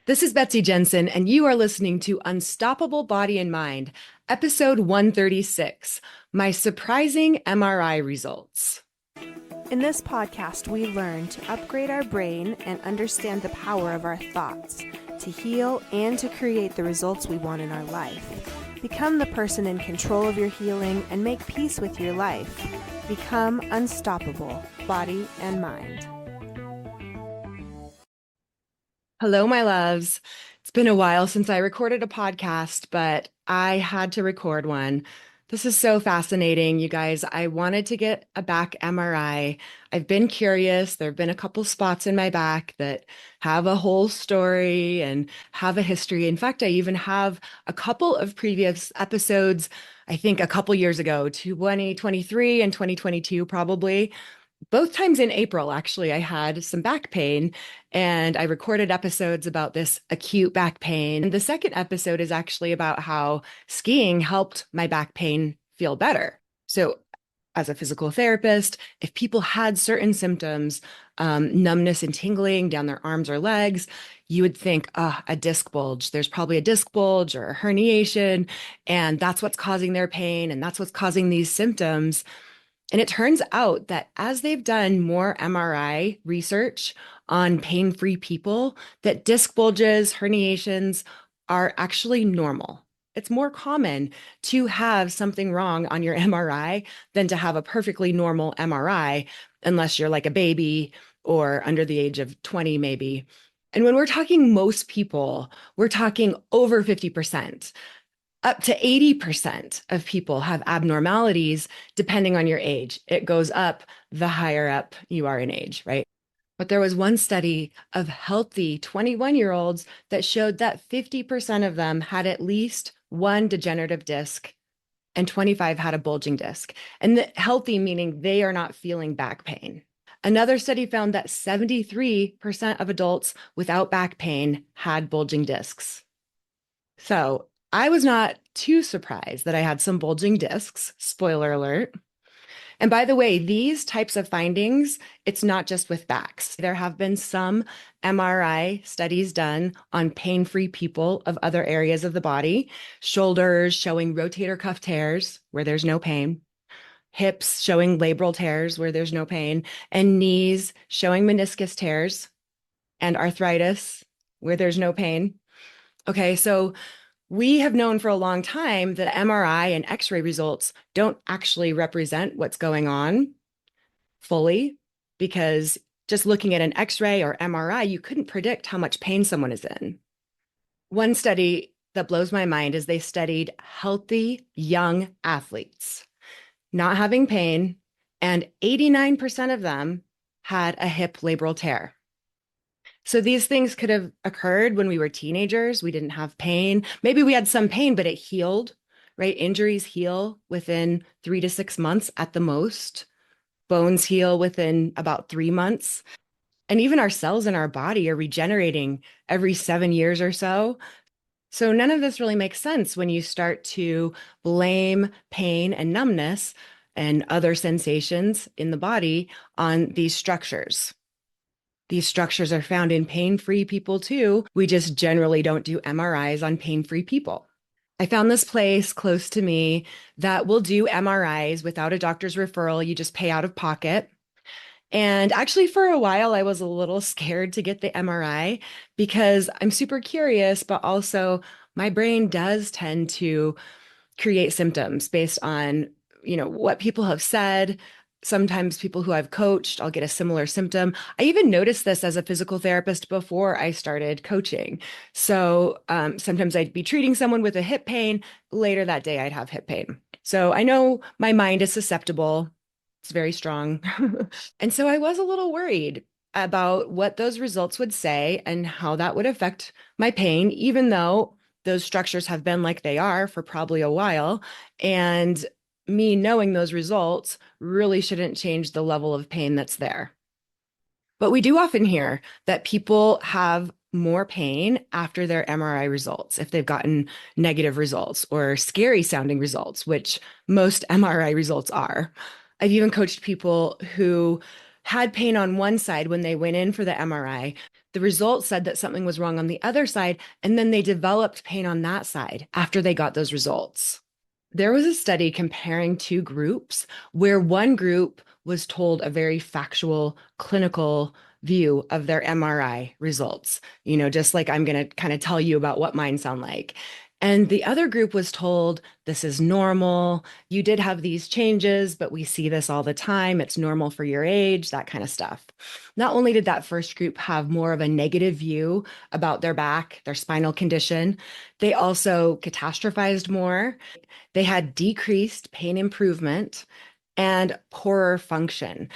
This is Betsy Jensen, and you are listening to Unstoppable Body and Mind, episode 136, My Surprising MRI Results. In this podcast, we learn to upgrade our brain and understand the power of our thoughts, to heal and to create the results we want in our life. Become the person in control of your healing and make peace with your life. Become unstoppable, body and mind. Hello, my loves. It's been a while since I recorded a podcast, but I had to record one. This is so fascinating, you guys. I wanted to get a back MRI. I've been curious. There have been a couple spots in my back that have a whole story and have a history. In fact, I even have a couple of previous episodes, I think a couple years ago, 2023 and 2022, probably. Both times in April, actually, I had some back pain and I recorded episodes about this acute back pain. And the second episode is actually about how skiing helped my back pain feel better. So, as a physical therapist, if people had certain symptoms, numbness and tingling down their arms or legs, you would think, a disc bulge. There's probably a disc bulge or a herniation, and that's what's causing their pain, and that's what's causing these symptoms. And it turns out that as they've done more MRI research on pain-free people, that disc bulges, herniations are actually normal. It's more common to have something wrong on your MRI than to have a perfectly normal MRI, unless you're like a baby or under the age of 20, maybe. And when we're talking most people, we're talking over 50%. Up to 80% of people have abnormalities depending on your age. It goes up the higher up you are in age, right? But there was one study of healthy 21-year-olds that showed that 50% of them had at least one degenerative disc and 25 had a bulging disc. And the healthy meaning they are not feeling back pain. Another study found that 73% of adults without back pain had bulging discs. So I was not too surprised that I had some bulging discs, spoiler alert. And by the way, these types of findings, it's not just with backs. There have been some MRI studies done on pain-free people of other areas of the body, shoulders showing rotator cuff tears where there's no pain, hips showing labral tears where there's no pain, and knees showing meniscus tears and arthritis where there's no pain. Okay, so we have known for a long time that MRI and X Ray results don't actually represent what's going on fully, because just looking at an X Ray or MRI, you couldn't predict how much pain someone is in. One study that blows my mind is they studied healthy young athletes not having pain, and 89% of them had a hip labral tear. So these things could have occurred when we were teenagers. We didn't have pain. Maybe we had some pain, but it healed, right? Injuries heal within 3 to 6 months at the most. Bones heal within about 3 months. And even our cells in our body are regenerating every 7 years or so. So none of this really makes sense when you start to blame pain and numbness and other sensations in the body on these structures. These structures are found in pain-free people too. We just generally don't do MRIs on pain-free people. I found this place close to me that will do MRIs without a doctor's referral. You just pay out of pocket. And actually, for a while, I was a little scared to get the MRI because I'm super curious, but also my brain does tend to create symptoms based on, what people have said. Sometimes people who I've coached, I'll get a similar symptom. I even noticed this as a physical therapist before I started coaching. So sometimes I'd be treating someone with a hip pain. Later that day, I'd have hip pain. So I know my mind is susceptible. It's very strong. And so I was a little worried about what those results would say and how that would affect my pain, even though those structures have been like they are for probably a while. And me knowing those results really shouldn't change the level of pain that's there. But we do often hear that people have more pain after their MRI results if they've gotten negative results or scary sounding results, which most MRI results are. I've even coached people who had pain on one side when they went in for the MRI, The results said that something was wrong on the other side, and then they developed pain on that side after they got those results. There was a study comparing two groups where one group was told a very factual, clinical view of their MRI results, just like I'm going to kind of tell you about what mine sound like. And the other group was told, this is normal. You did have these changes, but we see this all the time. It's normal for your age, that kind of stuff. Not only did that first group have more of a negative view about their back, their spinal condition, they also catastrophized more. They had decreased pain improvement and poorer function.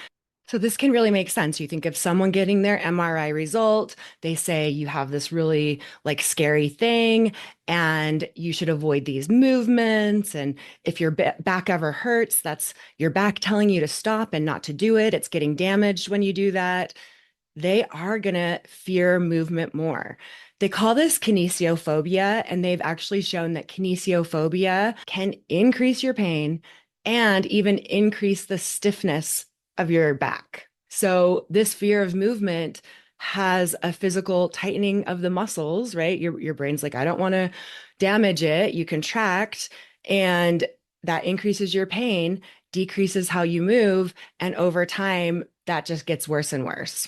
So this can really make sense. You think of someone getting their MRI result, they say you have this really like scary thing and you should avoid these movements. And if your back ever hurts, that's your back telling you to stop and not to do it. It's getting damaged when you do that. They are going to fear movement more. They call this kinesiophobia, and they've actually shown that kinesiophobia can increase your pain and even increase the stiffness of your back. So, this fear of movement has a physical tightening of the muscles, right? Your brain's like, I don't want to damage it. You contract, and that increases your pain, decreases how you move, and over time, that just gets worse and worse,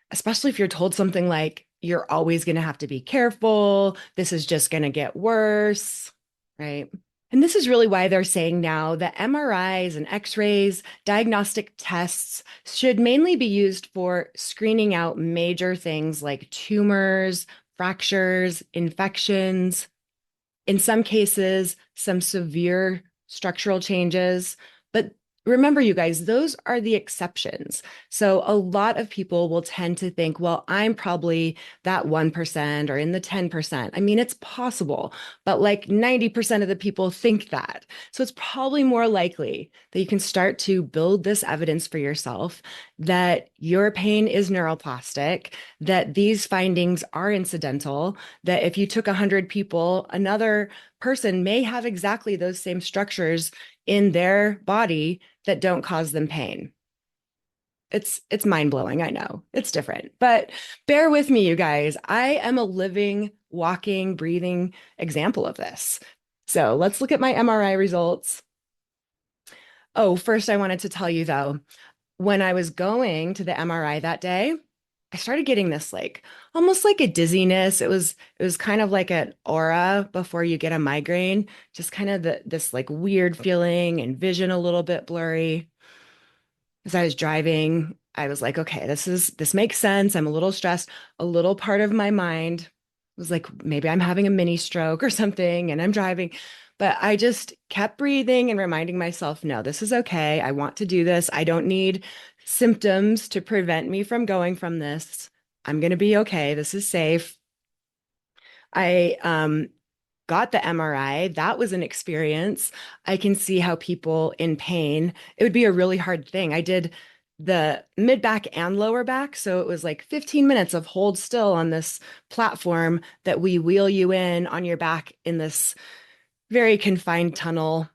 especially if you're told something like, you're always going to have to be careful. This is just going to get worse, right? And this is really why they're saying now that MRIs and X rays, diagnostic tests, should mainly be used for screening out major things like tumors, fractures, infections, in some cases, some severe structural changes. But remember, you guys, those are the exceptions. So a lot of people will tend to think, well, I'm probably that 1% or in the 10%. I mean, it's possible, but like 90% of the people think that. So it's probably more likely that you can start to build this evidence for yourself that your pain is neuroplastic, that these findings are incidental, that if you took 100 people, another person may have exactly those same structures in their body that don't cause them pain. It's mind-blowing, I know. It's different. But bear with me, you guys. I am a living, walking, breathing example of this. So let's look at my MRI results. Oh, first I wanted to tell you though, when I was going to the MRI that day, I started getting this like almost like a dizziness. It was kind of like an aura before you get a migraine, just kind of this like weird feeling and vision a little bit blurry. As I was driving, I was like, okay, this makes sense. I'm a little stressed. A little part of my mind was like, maybe I'm having a mini stroke or something and I'm driving. But I just kept breathing and reminding myself, no, this is okay. I want to do this. I don't need symptoms to prevent me from going from this. I'm going to be okay. This is safe. I got the MRI. That was an experience. I can see how people in pain, it would be a really hard thing. I did the mid back and lower back. So it was like 15 minutes of hold still on this platform that we wheel you in on your back in this very confined tunnel.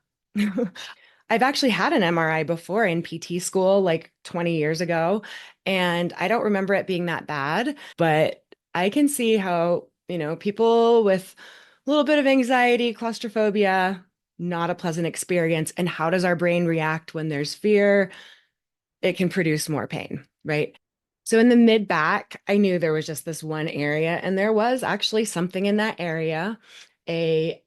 I've actually had an MRI before in PT school, like 20 years ago, and I don't remember it being that bad, but I can see how, people with a little bit of anxiety, claustrophobia, not a pleasant experience. And how does our brain react when there's fear? It can produce more pain, right? So in the mid back, I knew there was just this one area, and there was actually something in that area, a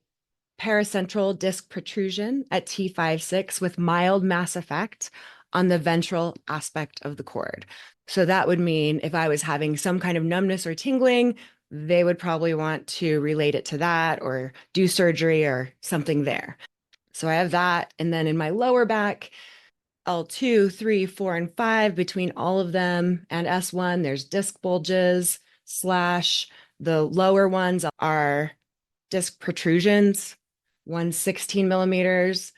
paracentral disc protrusion at T5/6 with mild mass effect on the ventral aspect of the cord. So that would mean if I was having some kind of numbness or tingling, they would probably want to relate it to that or do surgery or something there. So I have that. And then in my lower back, L2, 3, 4, and 5, between all of them and S1, there's disc bulges slash the lower ones are disc protrusions, one's 16 millimeters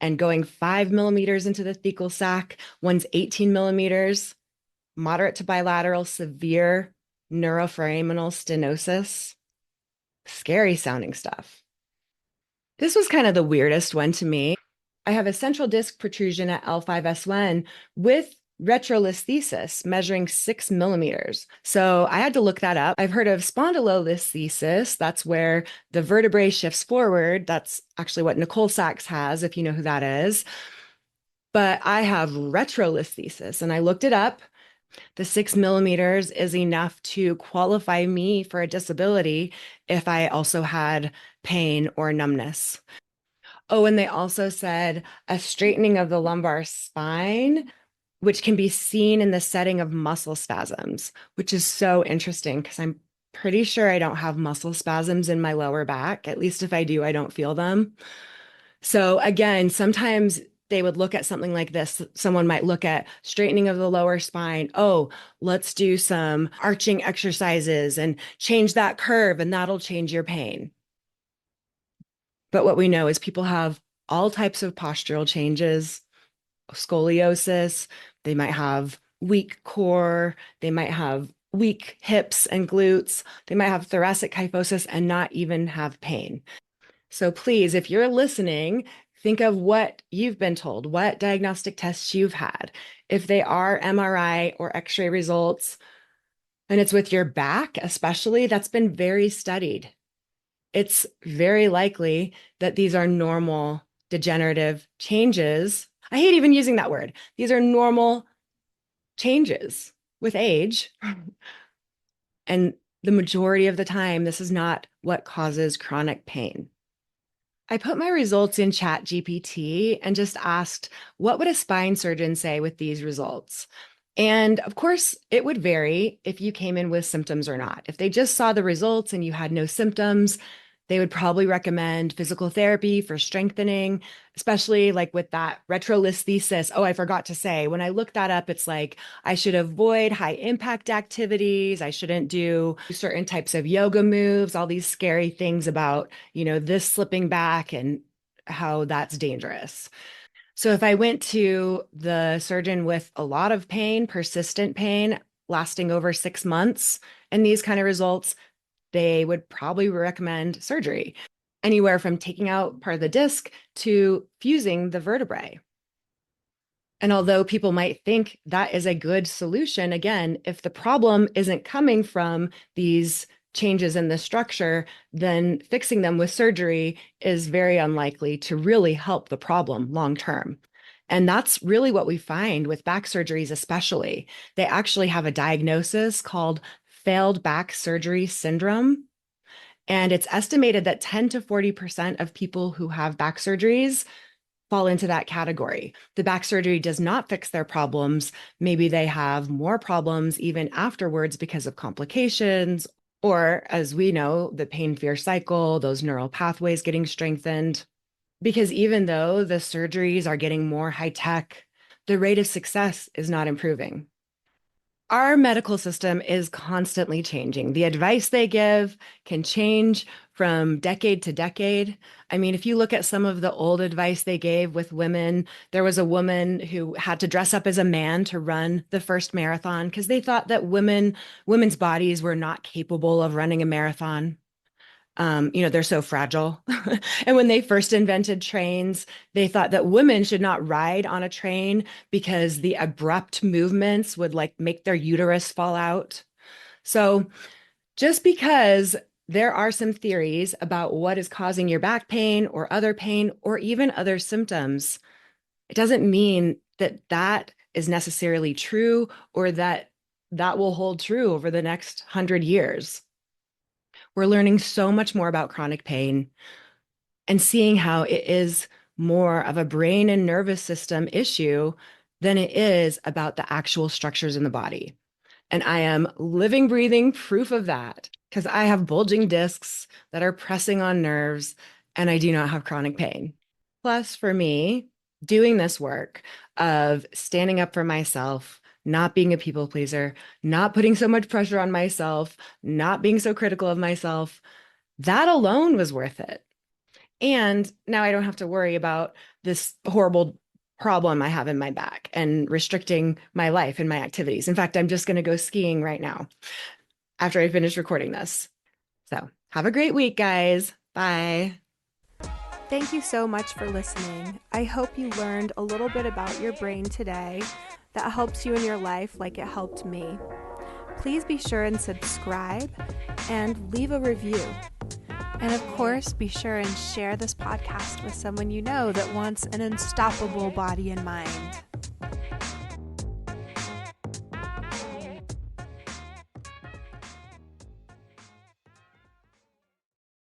and going 5 millimeters into the thecal sac, one's 18 millimeters, moderate to bilateral, severe neuroforaminal stenosis. Scary sounding stuff. This was kind of the weirdest one to me. I have a central disc protrusion at L5S1 with retrolisthesis, measuring 6 millimeters. So I had to look that up. I've heard of spondylolisthesis. That's where the vertebrae shifts forward. That's actually what Nicole Sachs has, if you know who that is. But I have retrolisthesis, and I looked it up. The 6 millimeters is enough to qualify me for a disability if I also had pain or numbness. Oh, and they also said a straightening of the lumbar spine, which can be seen in the setting of muscle spasms, which is so interesting because I'm pretty sure I don't have muscle spasms in my lower back. At least if I do, I don't feel them. So again, sometimes they would look at something like this. Someone might look at straightening of the lower spine. Oh, let's do some arching exercises and change that curve, and that'll change your pain. But what we know is people have all types of postural changes, scoliosis, they might have weak core, they might have weak hips and glutes, they might have thoracic kyphosis and not even have pain. So please, if you're listening, think of what you've been told, what diagnostic tests you've had. If they are MRI or X ray results, and it's with your back, especially, that's been very studied. It's very likely that these are normal degenerative changes. I hate even using that word. These are normal changes with age. And the majority of the time, this is not what causes chronic pain. I put my results in Chat GPT and just asked, what would a spine surgeon say with these results? And of course, it would vary if you came in with symptoms or not. If they just saw the results and you had no symptoms, they would probably recommend physical therapy for strengthening, especially like with that retrolisthesis. Oh, I forgot to say, when I looked that up, it's like I should avoid high impact activities. I shouldn't do certain types of yoga moves, all these scary things about, this slipping back and how that's dangerous. So if I went to the surgeon with a lot of pain, persistent pain, lasting over 6 months, and these kind of results, they would probably recommend surgery, anywhere from taking out part of the disc to fusing the vertebrae. And although people might think that is a good solution, again, if the problem isn't coming from these changes in the structure, then fixing them with surgery is very unlikely to really help the problem long term. And that's really what we find with back surgeries, especially. They actually have a diagnosis called failed back surgery syndrome. And it's estimated that 10 to 40% of people who have back surgeries fall into that category. The back surgery does not fix their problems. Maybe they have more problems even afterwards because of complications, or as we know, the pain fear cycle, those neural pathways getting strengthened. Because even though the surgeries are getting more high tech, the rate of success is not improving. Our medical system is constantly changing. The advice they give can change from decade to decade. I mean, if you look at some of the old advice they gave with women, there was a woman who had to dress up as a man to run the first marathon because they thought that women's bodies were not capable of running a marathon. They're so fragile. And when they first invented trains, they thought that women should not ride on a train because the abrupt movements would like make their uterus fall out. So just because there are some theories about what is causing your back pain or even other symptoms, it doesn't mean that that is necessarily true or that that will hold true over the next 100 years. We're learning so much more about chronic pain and seeing how it is more of a brain and nervous system issue than it is about the actual structures in the body. And I am living, breathing proof of that because I have bulging discs that are pressing on nerves and I do not have chronic pain. Plus, for me, doing this work of standing up for myself, not being a people pleaser, not putting so much pressure on myself, not being so critical of myself, that alone was worth it. And now I don't have to worry about this horrible problem I have in my back and restricting my life and my activities. In fact, I'm just going to go skiing right now after I finish recording this. So have a great week, guys. Bye. Thank you so much for listening. I hope you learned a little bit about your brain today. that helps you in your life like it helped me. Please be sure and subscribe and leave a review. And of course, be sure and share this podcast with someone you know that wants an unstoppable body and mind.